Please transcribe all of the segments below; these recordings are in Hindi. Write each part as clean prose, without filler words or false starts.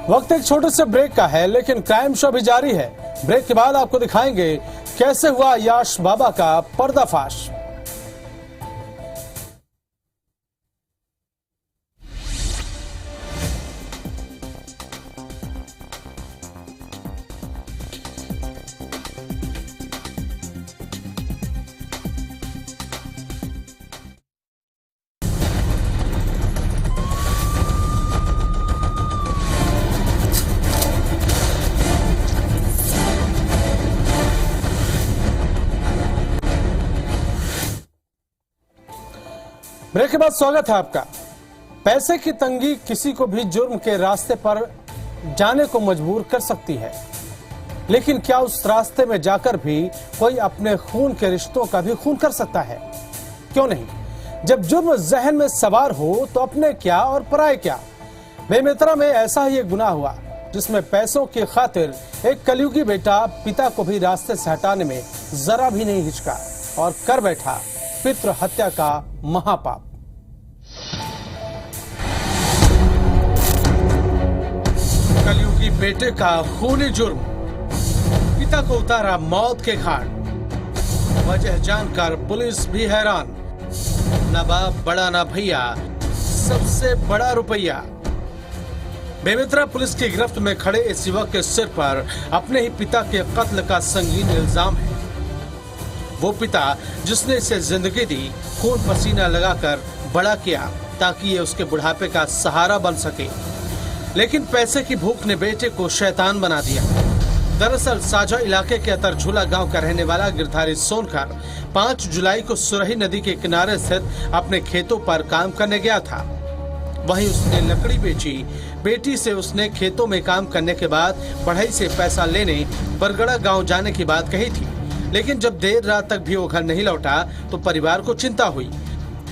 वक्त एक छोटे से ब्रेक का है, लेकिन क्राइम शो भी जारी है। ब्रेक के बाद आपको दिखाएंगे कैसे हुआ याश बाबा का पर्दाफाश। ब्रेक के बाद स्वागत है आपका। पैसे की तंगी किसी को भी जुर्म के रास्ते पर जाने को मजबूर कर सकती है, लेकिन क्या उस रास्ते में जाकर भी कोई अपने खून के रिश्तों का भी खून कर सकता है? क्यों नहीं। जब जुर्म जहन में सवार हो तो अपने क्या और पराये क्या। बेमेतरा में ऐसा ही एक गुनाह हुआ जिसमें पैसों की खातिर एक कलयुगी बेटा पिता को भी रास्ते से हटाने में जरा भी नहीं हिचका और कर बैठा पितृ हत्या का महापाप। कलयुगी बेटे का खूनी जुर्म, पिता को उतारा मौत के घाट। वजह जानकर पुलिस भी हैरान। न बाप बड़ा न भैया, सबसे बड़ा रुपया। बेमेतरा पुलिस की गिरफ्त में खड़े इस युवक के सिर पर अपने ही पिता के कत्ल का संगीन इल्जाम है। वो पिता जिसने इसे जिंदगी दी, खून पसीना लगाकर बड़ा किया ताकि ये उसके बुढ़ापे का सहारा बन सके, लेकिन पैसे की भूख ने बेटे को शैतान बना दिया। दरअसल साझा इलाके के अतरझूला गांव का रहने वाला गिरधारी सोनकर 5 जुलाई को सुरही नदी के किनारे स्थित अपने खेतों पर काम करने गया था। वहीं उसने लकड़ी बेची। बेटी से उसने खेतों में काम करने के बाद बढ़ई से पैसा लेने बरगड़ा गांव जाने की बात कही थी, लेकिन जब देर रात तक भी वो घर नहीं लौटा तो परिवार को चिंता हुई।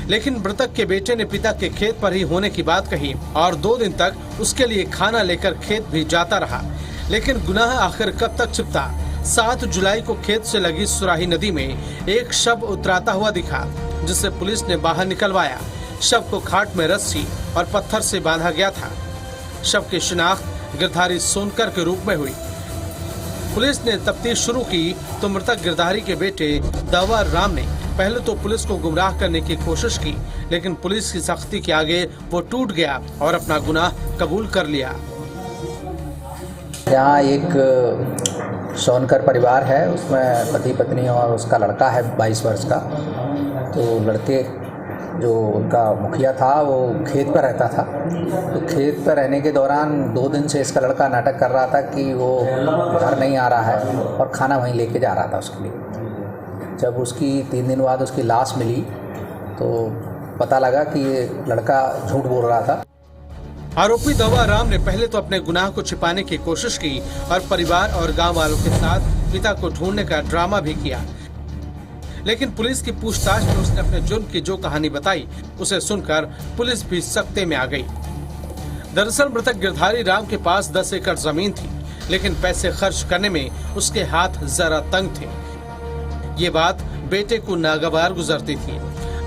लेकिन मृतक के बेटे ने पिता के खेत पर ही होने की बात कही और 2 दिन तक उसके लिए खाना लेकर खेत भी जाता रहा। लेकिन गुनाह आखिर कब तक छिपता। 7 जुलाई को खेत से लगी सुराही नदी में एक शव उतराता हुआ दिखा, जिसे पुलिस ने बाहर निकलवाया। शव को खाट में रस्सी और पत्थर से बांधा गया था। शव की शिनाख्त गिरधारी सोनकर के रूप में हुई। पुलिस ने तफ्तीश शुरू की तो मृतक गिरधारी के बेटे दावा राम ने पहले तो पुलिस को गुमराह करने की कोशिश की, लेकिन पुलिस की सख्ती के आगे वो टूट गया और अपना गुनाह कबूल कर लिया। यहाँ एक सोनकर परिवार है, उसमें पति पत्नी और उसका लड़का है 22 वर्ष का। तो लड़के जो उनका मुखिया था वो खेत पर रहता था। तो खेत पर रहने के दौरान 2 दिन से इसका लड़का नाटक कर रहा था कि वो घर नहीं आ रहा है और खाना वहीं लेके जा रहा था उसके लिए। जब उसकी 3 दिन बाद उसकी लाश मिली तो पता लगा कि ये लड़का झूठ बोल रहा था। आरोपी दावा राम ने पहले तो अपने गुनाह को छिपाने की कोशिश की और परिवार और गांव वालों के साथ पिता को ढूंढने का ड्रामा भी किया, लेकिन पुलिस की पूछताछ में उसने अपने जुर्म की जो कहानी बताई उसे सुनकर पुलिस भी सकते में आ गई। दरअसल मृतक गिरधारी राम के पास 10 एकड़ जमीन थी, लेकिन पैसे खर्च करने में उसके हाथ जरा तंग थे। ये बात बेटे को नागवार गुजरती थी।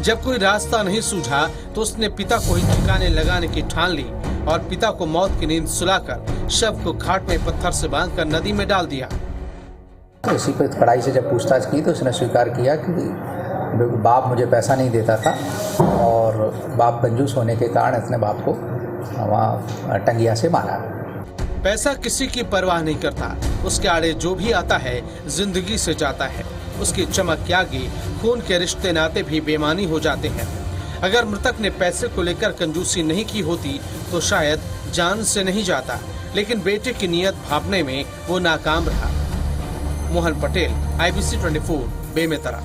जब कोई रास्ता नहीं सूझा तो उसने पिता को ही ठिकाने लगाने की ठान ली और पिता को मौत की नींद सुलाकर शव को खाट में पत्थर से बांधकर नदी में डाल दिया। तो इसी पर कड़ाई से जब पूछताछ की तो उसने स्वीकार किया कि बाप मुझे पैसा नहीं देता था और बाप कंजूस होने के कारण इसने बाप को वहाँ टंगिया से मारा। पैसा किसी की परवाह नहीं करता, उसके आड़े जो भी आता है जिंदगी से जाता है। उसकी चमक के आगे खून के रिश्ते नाते भी बेमानी हो जाते हैं। अगर मृतक ने पैसे को लेकर कंजूसी नहीं की होती तो शायद जान से नहीं जाता, लेकिन बेटे की नीयत भापने में वो नाकाम रहा। मोहन पटेल, IBC 24, बेमेतरा।